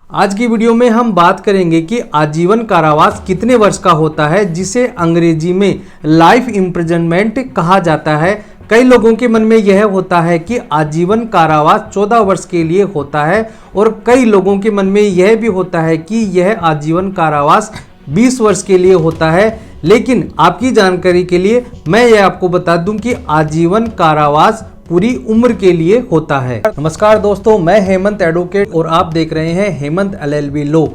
आज की वीडियो में हम बात करेंगे कि आजीवन कारावास कितने वर्ष का होता है, जिसे अंग्रेजी में लाइफ इम्प्रिजनमेंट कहा जाता है। कई लोगों के मन में यह होता है कि आजीवन कारावास 14 वर्ष के लिए होता है और कई लोगों के मन में यह भी होता है कि यह आजीवन कारावास 20 वर्ष के लिए होता है। लेकिन आपकी जानकारी के लिए मैं यह आपको बता दूं कि आजीवन कारावास पूरी उम्र के लिए होता है। नमस्कार दोस्तों, मैं हेमंत एडवोकेट और आप देख रहे हैं हेमंत LLB लॉ।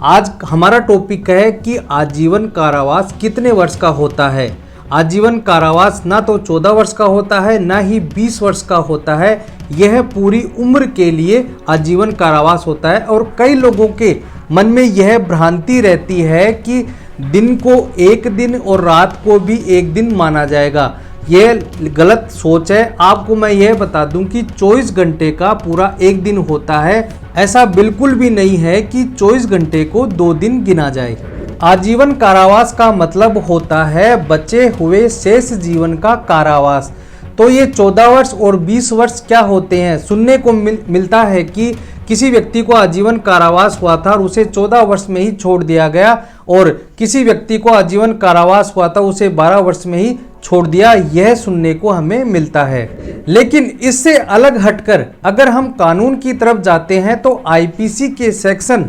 आज हमारा टॉपिक है कि आजीवन कारावास कितने वर्ष का होता है। आजीवन कारावास ना तो 14 वर्ष का होता है ना ही 20 वर्ष का होता है, यह पूरी उम्र के लिए आजीवन कारावास होता है। और कई लोगों के मन में यह भ्रांति रहती है कि दिन को एक दिन और रात को भी एक दिन माना जाएगा। यह गलत सोच है। आपको मैं यह बता दूं कि 24 घंटे का पूरा एक दिन होता है। ऐसा बिल्कुल भी नहीं है कि 24 घंटे को 2 दिन गिना जाए। आजीवन कारावास का मतलब होता है बचे हुए शेष जीवन का कारावास। तो ये 14 वर्ष और 20 वर्ष क्या होते हैं? सुनने को मिलता है कि किसी व्यक्ति को आजीवन कारावास हुआ था और उसे 14 वर्ष में ही छोड़ दिया गया, और किसी व्यक्ति को आजीवन कारावास हुआ था उसे 12 वर्ष में ही छोड़ दिया। यह सुनने को हमें मिलता है। लेकिन इससे अलग हटकर अगर हम कानून की तरफ जाते हैं तो आईपीसी के सेक्शन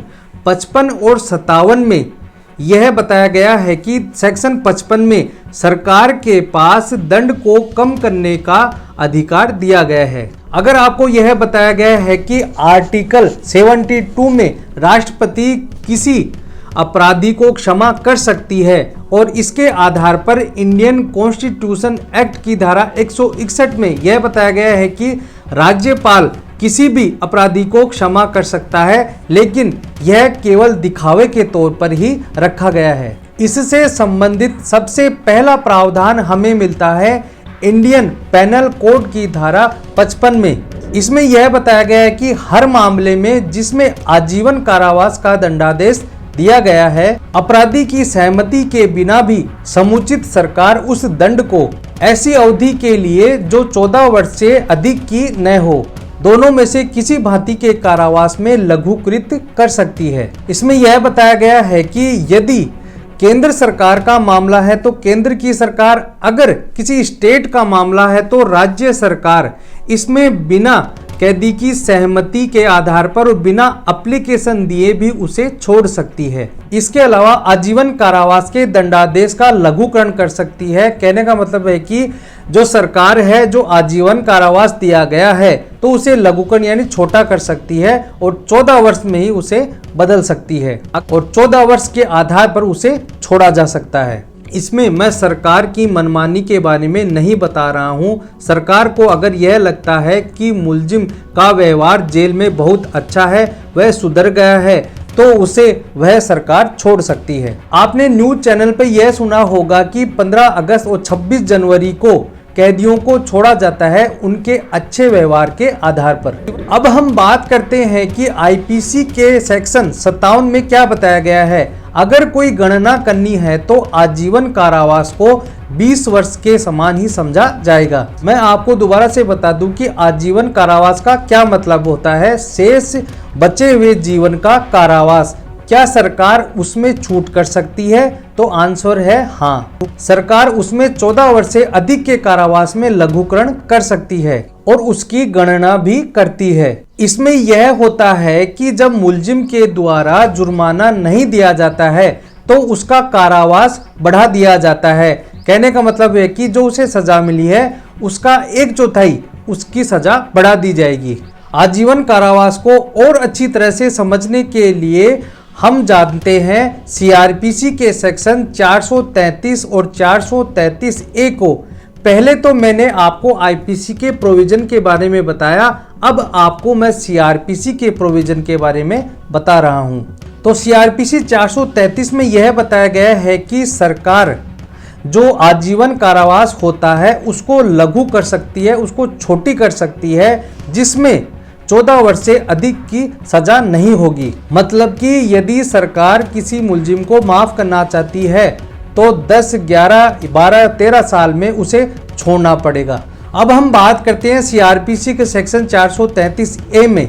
55 और 57 में यह बताया गया है कि सेक्शन 55 में सरकार के पास दंड को कम करने का अधिकार दिया गया है। अगर आपको यह बताया गया है कि आर्टिकल 72 में राष्ट्रपति किसी अपराधी को क्षमा कर सकती है, और इसके आधार पर इंडियन कॉन्स्टिट्यूशन एक्ट की धारा 161 में यह बताया गया है कि राज्यपाल किसी भी अपराधी को क्षमा कर सकता है, लेकिन यह केवल दिखावे के तौर पर ही रखा गया है। इससे संबंधित सबसे पहला प्रावधान हमें मिलता है इंडियन पेनल कोड की धारा 55 में। इसमें यह बताया गया है कि हर मामले में जिसमें आजीवन कारावास का दंडादेश दिया गया है, अपराधी की सहमति के बिना भी समुचित सरकार उस दंड को ऐसी अवधि के लिए जो 14 वर्ष से अधिक की न हो, दोनों में से किसी भांति के कारावास में लघुकृत कर सकती है। इसमें यह बताया गया है कि यदि केंद्र सरकार का मामला है तो केंद्र की सरकार, अगर किसी स्टेट का मामला है तो राज्य सरकार इसमें बिना कैदी की सहमति के आधार पर और बिना एप्लीकेशन दिए भी उसे छोड़ सकती है। इसके अलावा आजीवन कारावास के दंडादेश का लघुकरण कर सकती है। कहने का मतलब है कि जो सरकार है, जो आजीवन कारावास दिया गया है तो उसे लघुकरण यानी छोटा कर सकती है और 14 वर्ष में ही उसे बदल सकती है और 14 वर्ष के आधार पर उसे छोड़ा जा सकता है। इसमें मैं सरकार की मनमानी के बारे में नहीं बता रहा हूं। सरकार को अगर यह लगता है कि मुलजिम का व्यवहार जेल में बहुत अच्छा है, वह सुधर गया है, तो उसे वह सरकार छोड़ सकती है। आपने न्यूज चैनल पर यह सुना होगा कि 15 अगस्त और 26 जनवरी को कैदियों को छोड़ा जाता है उनके अच्छे व्यवहार के आधार पर। अब हम बात करते हैं कि आईपीसी के सेक्शन 57 में क्या बताया गया है। अगर कोई गणना करनी है तो आजीवन कारावास को 20 वर्ष के समान ही समझा जाएगा। मैं आपको दोबारा से बता दूं कि आजीवन कारावास का क्या मतलब होता है। शेष बचे हुए जीवन का कारावास, क्या सरकार उसमें छूट कर सकती है? तो आंसर है हाँ, सरकार उसमें 14 वर्ष से अधिक के कारावास में लघुकरण कर सकती है और उसकी गणना भी करती है। इसमें यह होता है कि जब मुलजिम के द्वारा जुर्माना नहीं दिया जाता है तो उसका कारावास बढ़ा दिया जाता है। कहने का मतलब है कि जो उसे सजा मिली है उसका 1/4 उसकी सजा बढ़ा दी जाएगी। आजीवन कारावास को और अच्छी तरह से समझने के लिए हम जानते हैं सीआरपीसी के सेक्शन 433 और 433A को। पहले तो मैंने आपको आईपीसी के प्रोविजन के बारे में बताया, अब आपको मैं सीआरपीसी के प्रोविजन के बारे में बता रहा हूं। तो सीआरपीसी 433 में यह बताया गया है कि सरकार जो आजीवन कारावास होता है उसको लघु कर सकती है, उसको छोटी कर सकती है, जिसमें 14 वर्ष से अधिक की सजा नहीं होगी। मतलब कि यदि सरकार किसी मुलजिम को माफ करना चाहती है तो 10, 11, 12, 13 साल में उसे छोड़ना पड़ेगा। अब हम बात करते हैं सीआरपीसी के सेक्शन 433A में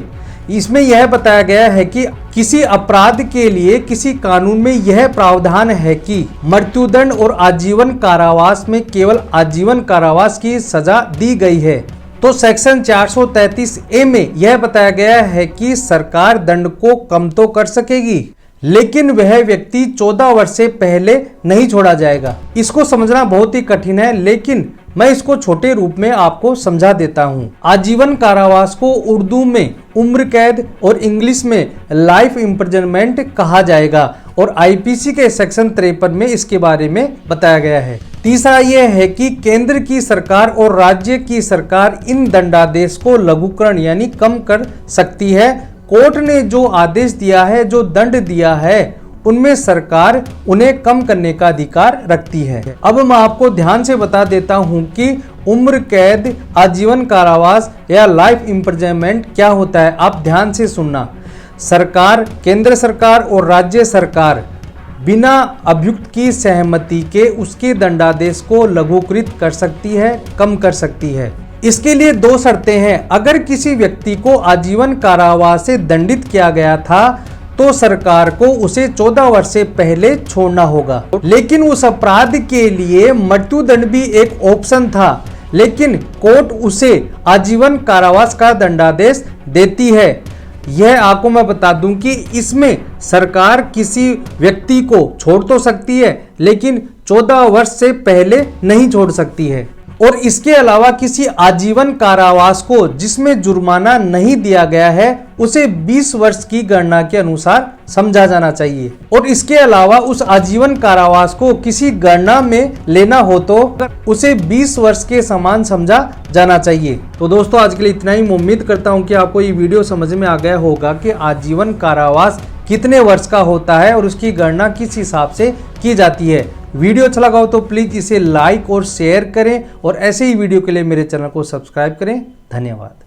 इसमें यह बताया गया है कि किसी अपराध के लिए किसी कानून में यह प्रावधान है कि मृत्युदंड और आजीवन कारावास में केवल आजीवन कारावास की सजा दी गई है, तो सेक्शन 433 ए में यह बताया गया है कि सरकार दंड को कम तो कर सकेगी, लेकिन वह व्यक्ति 14 वर्ष से पहले नहीं छोड़ा जाएगा। इसको समझना बहुत ही कठिन है, लेकिन मैं इसको छोटे रूप में आपको समझा देता हूँ। आजीवन कारावास को उर्दू में उम्र कैद और इंग्लिश में लाइफ इम्प्रिजनमेंट कहा जाएगा और आईपीसी के सेक्शन 53 में इसके बारे में बताया गया है। तीसरा यह है कि केंद्र की सरकार और राज्य की सरकार इन दंडादेश को लघुकरण यानी कम कर सकती है। कोर्ट ने जो आदेश दिया है, जो दंड दिया है, उनमें सरकार उन्हें कम करने का अधिकार रखती है। अब मैं आपको ध्यान से बता देता हूं कि उम्र कैद, आजीवन कारावास या लाइफ इम्प्रिजनमेंट क्या होता है। आप ध्यान से सुनना। सरकार, केंद्र सरकार और राज्य सरकार बिना अभियुक्त की सहमति के उसके दंडादेश को लघुकृत कर सकती है, कम कर सकती है। इसके लिए 2 शर्तें हैं। अगर किसी व्यक्ति को आजीवन कारावास से दंडित किया गया था तो सरकार को उसे 14 वर्ष से पहले छोड़ना होगा, लेकिन उस अपराध के लिए मृत्युदंड भी एक ऑप्शन था, लेकिन कोर्ट उसे आजीवन कारावास का दंडादेश देती है। यह आपको मैं बता दूं कि इसमें सरकार किसी व्यक्ति को छोड़ तो सकती है, लेकिन 14 वर्ष से पहले नहीं छोड़ सकती है। और इसके अलावा किसी आजीवन कारावास को जिसमें जुर्माना नहीं दिया गया है उसे 20 वर्ष की गणना के अनुसार समझा जाना चाहिए। और इसके अलावा उस आजीवन कारावास को किसी गणना में लेना हो तो उसे 20 वर्ष के समान समझा जाना चाहिए। तो दोस्तों आज के लिए इतना ही। मैं उम्मीद करता हूं कि आपको ये वीडियो समझ में आ गया होगा कि आजीवन कारावास कितने वर्ष का होता है और उसकी गणना किस हिसाब से की जाती है। वीडियो अच्छा लगा हो तो प्लीज़ इसे लाइक और शेयर करें और ऐसे ही वीडियो के लिए मेरे चैनल को सब्सक्राइब करें। धन्यवाद।